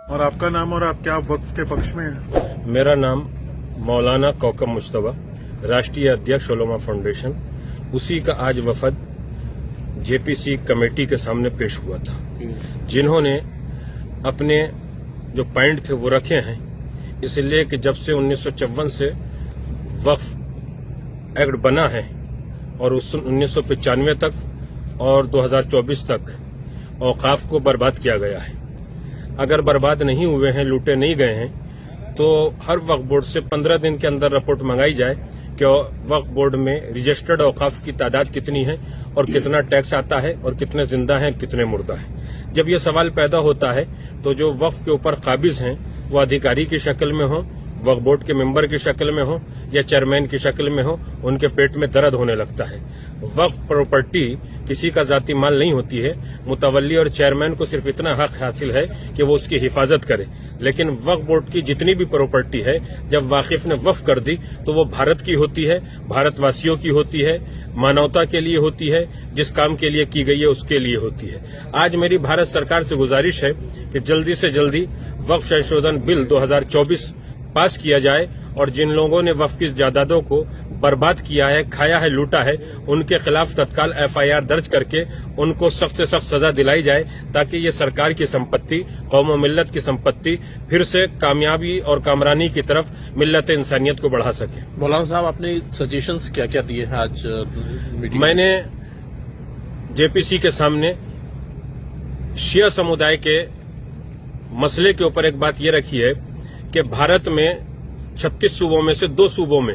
और आपका नाम और आप क्या वक्फ के पक्ष में हैं? मेरा नाम मौलाना कौकब मुश्तबा, राष्ट्रीय अध्यक्ष उलमा फाउंडेशन, उसी का आज वफद जेपीसी कमेटी के सामने पेश हुआ था, जिन्होंने अपने जो पॉइंट थे वो रखे हैं। इसलिए कि जब से 1954 से वक्फ एक्ट बना है और उस 1995 तक और 2024 तक औकाफ को बर्बाद किया गया है। अगर बर्बाद नहीं हुए हैं, लूटे नहीं गए हैं, तो हर वक्फ बोर्ड से 15 दिन के अंदर रिपोर्ट मंगाई जाए कि वक्फ बोर्ड में रजिस्टर्ड औकाफ की तादाद कितनी है और कितना टैक्स आता है और कितने जिंदा हैं, कितने मुर्दा हैं। जब ये सवाल पैदा होता है तो जो वक्फ के ऊपर काबिज हैं वो अधिकारी की शक्ल में हो, वक्फ बोर्ड के मेंबर की शक्ल में हो या चेयरमैन की शक्ल में हो, उनके पेट में दर्द होने लगता है। वक्फ प्रॉपर्टी किसी का जाती माल नहीं होती है। मुतवल्ली और चेयरमैन को सिर्फ इतना हक हासिल है कि वो उसकी हिफाजत करे, लेकिन वक्फ बोर्ड की जितनी भी प्रॉपर्टी है जब वाकिफ ने वक्फ कर दी तो वो भारत की होती है, भारतवासियों की होती है, मानवता के लिए होती है, जिस काम के लिए की गई है उसके लिए होती है। आज मेरी भारत सरकार से गुजारिश है कि जल्दी से जल्दी वक्फ संशोधन बिल 2024 पास किया जाए और जिन लोगों ने वक्फ की जायदादों को बर्बाद किया है, खाया है, लूटा है, उनके खिलाफ तत्काल एफआईआर दर्ज करके उनको सख्त से सख्त सजा दिलाई जाए, ताकि ये सरकार की संपत्ति, कौम और मिल्लत की संपत्ति फिर से कामयाबी और कामरानी की तरफ मिल्लत इंसानियत को बढ़ा सके। मौलाना साहब, आपने सजेशंस क्या क्या दिए हैं आज मीटिंग? मैंने जेपीसी के सामने शिया समुदाय के मसले के ऊपर एक बात ये रखी है कि भारत में 36 सूबों में से 2 सूबों में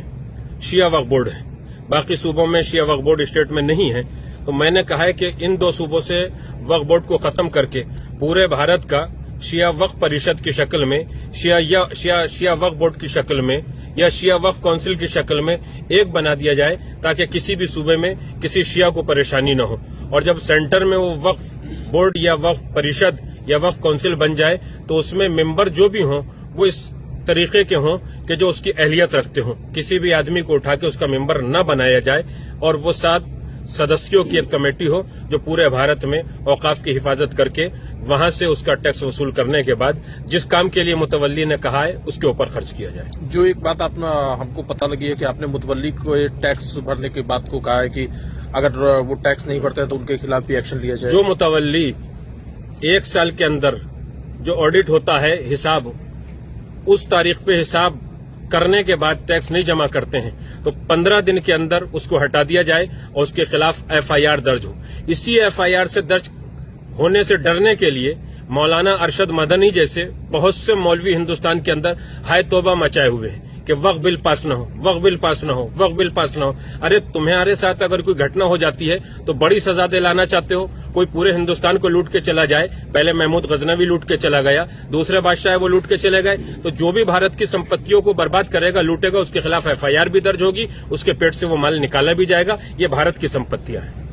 शिया वक्फ बोर्ड है, बाकी सूबों में शिया वक्फ बोर्ड स्टेट में नहीं है। तो मैंने कहा है कि इन 2 सूबों से वक्फ बोर्ड को खत्म करके पूरे भारत का शिया वक्फ परिषद की शक्ल में, शिया वक्फ बोर्ड की शक्ल में या शिया वक्फ काउंसिल की शक्ल में एक बना दिया जाए, ताकि किसी भी सूबे में किसी शिया को परेशानी न हो। और जब सेंटर में वो वक्फ बोर्ड या वक्फ परिषद या वक्फ काउंसिल बन जाए तो उसमें मेंबर जो भी हों वो इस तरीके के हों कि जो उसकी अहलियत रखते हों। किसी भी आदमी को उठा के उसका मेंबर न बनाया जाए और वो 7 सदस्यों की एक कमेटी हो जो पूरे भारत में औकाफ की हिफाजत करके वहां से उसका टैक्स वसूल करने के बाद जिस काम के लिए मुतवल्ली ने कहा है उसके ऊपर खर्च किया जाए। जो एक बात हमको पता लगी है कि आपने मुतवल्ली को टैक्स भरने की बात को कहा है कि अगर वो टैक्स नहीं भरते हैं तो उनके खिलाफ भी एक्शन लिया जाए। जो मुतवल्ली 1 साल के अंदर जो ऑडिट होता है हिसाब, उस तारीख पे हिसाब करने के बाद टैक्स नहीं जमा करते हैं तो 15 दिन के अंदर उसको हटा दिया जाए और उसके खिलाफ एफआईआर दर्ज हो। इसी एफआईआर से दर्ज होने से डरने के लिए मौलाना अरशद मदनी जैसे बहुत से मौलवी हिंदुस्तान के अंदर हाय तौबा मचाए हुए हैं कि वक्फ बिल पास न हो, वक्फ बिल पास न हो, वक्फ बिल पास न हो। अरे तुम्हारे साथ अगर कोई घटना हो जाती है तो बड़ी सजा दिलाना चाहते हो। कोई पूरे हिंदुस्तान को लूट के चला जाए, पहले महमूद गजनवी लूट के चला गया, दूसरे बादशाह वो लूट के चले गए, तो जो भी भारत की संपत्तियों को बर्बाद करेगा, लूटेगा, उसके खिलाफ एफआईआर भी दर्ज होगी, उसके पेट से वो माल निकाला भी जाएगा। ये भारत की संपत्तियां हैं।